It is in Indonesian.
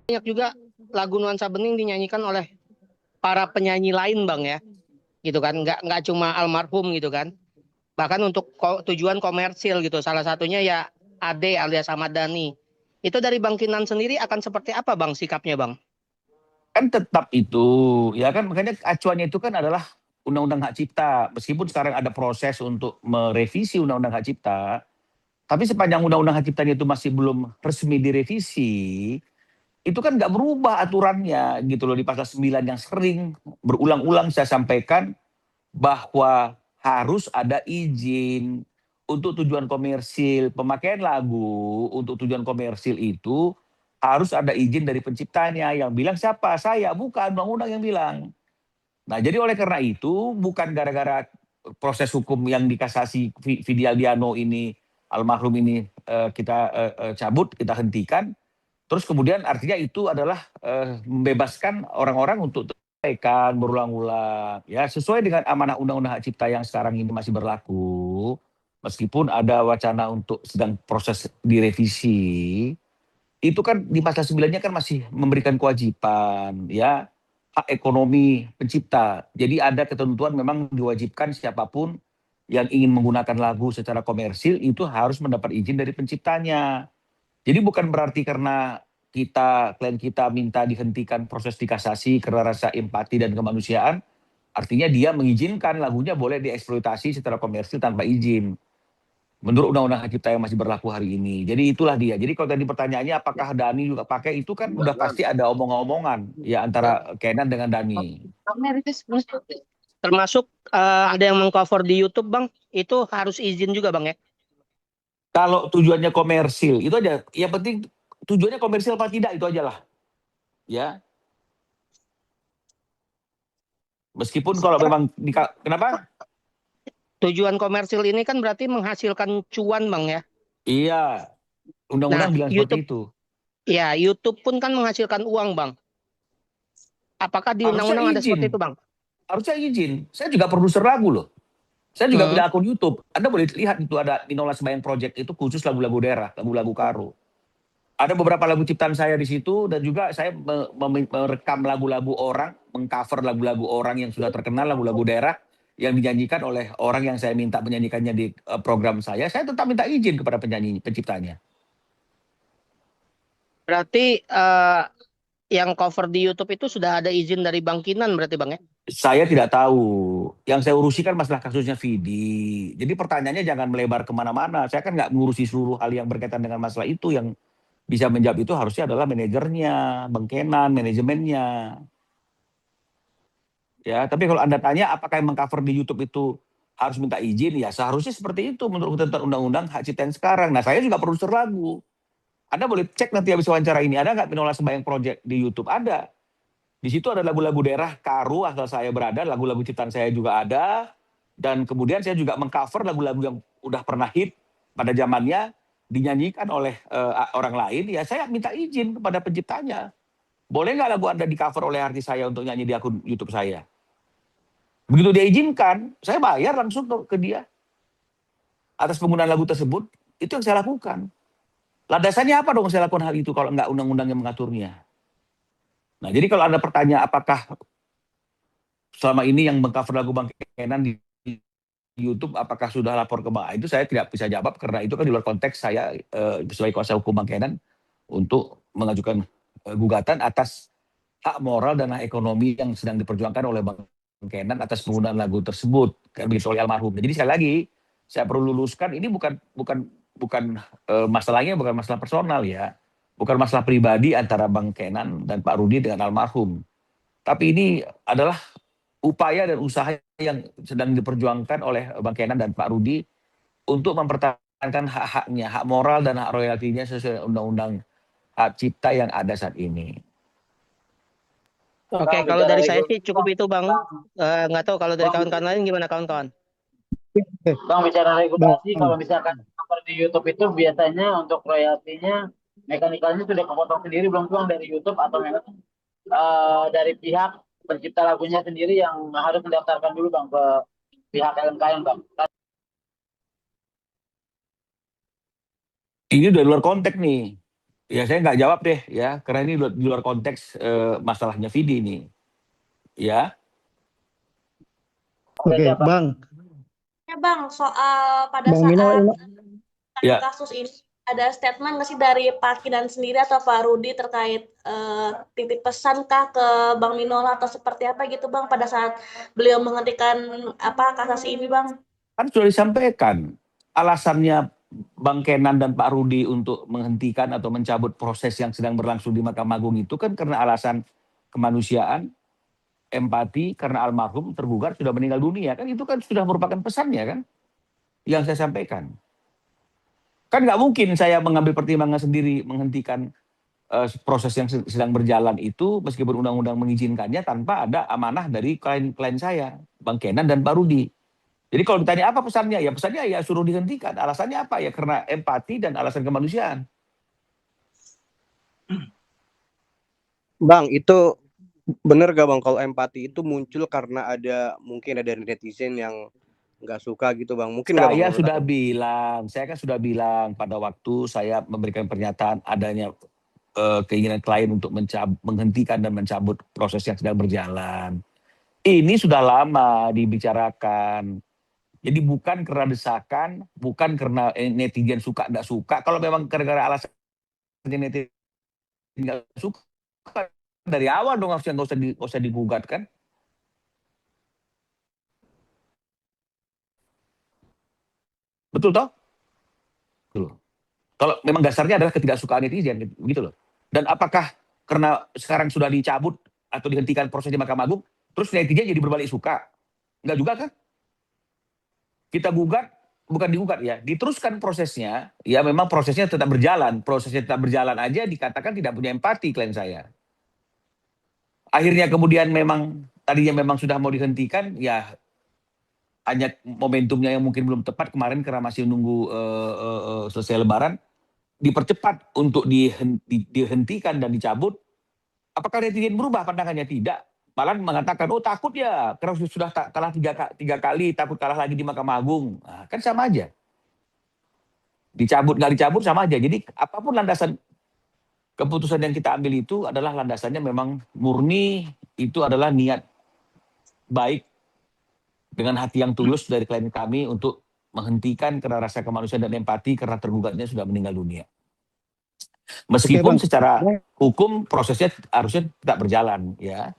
banyak juga lagu Nuansa Bening dinyanyikan oleh para penyanyi lain bang ya, gitu kan, nggak cuma almarhum gitu kan, bahkan untuk tujuan komersil gitu. Salah satunya ya Ade alias Ahmad Dhani. Itu dari Bang Kinan sendiri akan seperti apa bang sikapnya bang? Kan tetap itu, ya kan, makanya acuannya itu kan adalah Undang-Undang Hak Cipta. Meskipun sekarang ada proses untuk merevisi Undang-Undang Hak Cipta, tapi sepanjang Undang-Undang Hak Ciptanya itu masih belum resmi direvisi, itu kan nggak berubah aturannya gitu loh. Di pasal 9 yang sering berulang-ulang saya sampaikan bahwa harus ada izin untuk tujuan komersil. Pemakaian lagu untuk tujuan komersil itu harus ada izin dari penciptanya. Yang bilang siapa? Saya, bukan undang-undang yang bilang. Nah, jadi oleh karena itu bukan gara-gara proses hukum yang dikasasi Vidi Aldiano ini, almarhum ini, kita cabut, kita hentikan. Terus kemudian artinya itu adalah membebaskan orang-orang untuk sampaikan berulang-ulang ya sesuai dengan amanah Undang-Undang Hak Cipta yang sekarang ini masih berlaku. Meskipun ada wacana untuk sedang proses direvisi, itu kan di pasal 9-nya kan masih memberikan kewajiban ya hak ekonomi pencipta. Jadi ada ketentuan memang diwajibkan siapapun yang ingin menggunakan lagu secara komersil itu harus mendapat izin dari penciptanya. Jadi bukan berarti karena klien kita minta dihentikan proses dikasasi karena rasa empati dan kemanusiaan, artinya dia mengizinkan lagunya boleh dieksploitasi secara komersil tanpa izin. Menurut Undang-Undang Hak Cipta yang masih berlaku hari ini. Jadi itulah dia. Jadi kalau tadi pertanyaannya apakah Dani juga pakai, itu kan udah pasti ada omong-omongan ya antara Kenan dengan Dani. Termasuk ada yang mengcover di YouTube bang, itu harus izin juga bang ya? Kalau tujuannya komersil, itu aja. Yang penting tujuannya komersil apa tidak, itu aja lah. Ya, meskipun kalau memang kenapa? Tujuan komersil ini kan berarti menghasilkan cuan bang ya. Iya, Nah undang-undang bilang seperti YouTube, itu. ya YouTube pun kan menghasilkan uang bang. Apakah di Harusnya undang-undang ada seperti itu izin. bang? Harusnya izin. Saya juga produser lagu loh. Saya juga Hmm. punya akun YouTube. Anda boleh lihat itu ada Ninola Sembayang Project, itu khusus lagu-lagu daerah, lagu-lagu karo. Ada beberapa lagu ciptaan saya di situ dan juga saya merekam lagu-lagu orang, mengcover lagu-lagu orang yang sudah terkenal, lagu-lagu daerah yang dinyanyikan oleh orang yang saya minta menyanyikannya di program saya. Saya tetap minta izin kepada penyanyi, penciptanya. Berarti yang cover di YouTube itu sudah ada izin dari Bang Kinan berarti bang ya? Saya tidak tahu. Yang saya urusi kan masalah kasusnya Vidi. Jadi pertanyaannya jangan melebar kemana-mana. Saya kan nggak mengurusi seluruh hal yang berkaitan dengan masalah itu. Yang bisa menjawab itu harusnya adalah manajernya, Bang Kenan, manajemennya. Ya, tapi kalau Anda tanya apakah yang mengcover di YouTube itu harus minta izin, ya seharusnya seperti itu menurut ketentuan undang-undang hak cipta yang sekarang. Nah, saya juga produser lagu. Anda boleh cek nanti habis wawancara ini, ada nggak Minola Sembayang Project di YouTube? Ada. Di situ ada lagu-lagu daerah Karu asal saya berada, lagu-lagu ciptaan saya juga ada. Dan kemudian saya juga mengcover lagu-lagu yang udah pernah hit pada zamannya dinyanyikan oleh orang lain. Ya saya minta izin kepada penciptanya. Boleh nggak lagu Anda di cover oleh artis saya untuk nyanyi di akun YouTube saya? Begitu dia izinkan, saya bayar langsung ke dia atas penggunaan lagu tersebut. Itu yang saya lakukan. Landasannya apa dong saya lakukan hal itu kalau nggak undang-undang yang mengaturnya? Nah, jadi kalau Anda bertanya apakah selama ini yang mengcover lagu Bang Kenan di YouTube apakah sudah lapor ke Bang, itu saya tidak bisa jawab karena itu kan di luar konteks saya sebagai kuasa hukum Bang Kenan untuk mengajukan gugatan atas hak moral dan hak ekonomi yang sedang diperjuangkan oleh Bang Kenan atas penggunaan lagu tersebut begitu oleh almarhum. Jadi sekali lagi saya perlu luruskan ini bukan bukan bukan masalahnya bukan masalah personal ya, bukan masalah pribadi antara Bang Kenan dan Pak Rudi dengan almarhum. Tapi ini adalah upaya dan usaha yang sedang diperjuangkan oleh Bang Kenan dan Pak Rudi untuk mempertahankan hak-haknya, hak moral dan hak royaltinya sesuai undang-undang hak cipta yang ada saat ini. Oke, Bang, kalau bicara dari saya sih regulasi, cukup bang. itu bang. Nggak tahu kalau dari Bang, kawan-kawan lain gimana kawan-kawan? bang, bicara Bang, regulasi, kalau misalkan cover di YouTube itu biasanya untuk royaltinya, mekanikalnya sudah kepotong sendiri belum bang dari YouTube atau memang dari pihak pencipta lagunya sendiri yang harus mendaftarkan dulu bang ke pihak LMKN bang. Ini udah luar konteks nih. Ya saya nggak jawab deh ya, karena ini di luar konteks masalahnya Vidi ini. Ya, Oke, Oke, siap, Bang. Bang. Ya Bang, soal pada Bang Minol, saat ya. kasus ini ada statement nggak sih dari Pak Kinan sendiri atau Pak Rudi terkait titip pesan kah ke Bang Minola atau seperti apa gitu Bang pada saat beliau menghentikan kasasi ini Bang? Kan sudah disampaikan alasannya Bang Kenan dan Pak Rudi untuk menghentikan atau mencabut proses yang sedang berlangsung di Mahkamah Agung itu kan karena alasan kemanusiaan, empati, karena almarhum tergugat sudah meninggal dunia. Kan itu kan sudah merupakan pesannya kan yang saya sampaikan. Kan nggak mungkin saya mengambil pertimbangan sendiri menghentikan proses yang sedang berjalan itu meskipun undang-undang mengizinkannya tanpa ada amanah dari klien saya, Bang Kenan dan Pak Rudi. Jadi kalau ditanya apa pesannya, ya pesannya ya suruh dihentikan. Alasannya apa? Ya karena empati dan alasan kemanusiaan. Bang, itu bener gak Bang kalau empati itu muncul karena mungkin ada netizen yang nggak suka gitu Bang? Mungkin nggak Bang? Saya kan sudah bilang pada waktu saya memberikan pernyataan adanya keinginan klien untuk menghentikan dan mencabut proses yang sedang berjalan. Ini sudah lama dibicarakan. Jadi bukan karena desakan, bukan karena netizen suka tidak suka. Kalau memang gara-gara alasan netizen nggak suka, dari awal dong harusnya nggak usah digugat kan. Betul toh? Betul. Kalau memang dasarnya adalah ketidaksukaan netizen, gitu loh. Dan apakah karena sekarang sudah dicabut atau dihentikan proses di Mahkamah Agung, terus netizen jadi berbalik suka? Enggak juga kan? Kita gugat, bukan digugat ya, diteruskan prosesnya, ya memang prosesnya tetap berjalan. Prosesnya tetap berjalan aja dikatakan tidak punya empati klien saya. Akhirnya kemudian memang tadinya memang sudah mau dihentikan, ya hanya momentumnya yang mungkin belum tepat kemarin karena masih nunggu selesai Lebaran, dipercepat untuk dihentikan dan dicabut. Apakah netizen berubah pandangannya? Tidak. Malah mengatakan, oh takut ya, karena sudah kalah tiga kali, takut kalah lagi di Mahkamah Agung. Nah, kan sama aja. Dicabut, nggak dicabut sama aja. Jadi apapun landasan keputusan yang kita ambil itu adalah landasannya memang murni, itu adalah niat baik dengan hati yang tulus dari klien kami untuk menghentikan karena rasa kemanusiaan dan empati karena tergugatnya sudah meninggal dunia. Meskipun secara hukum prosesnya harusnya tidak berjalan ya.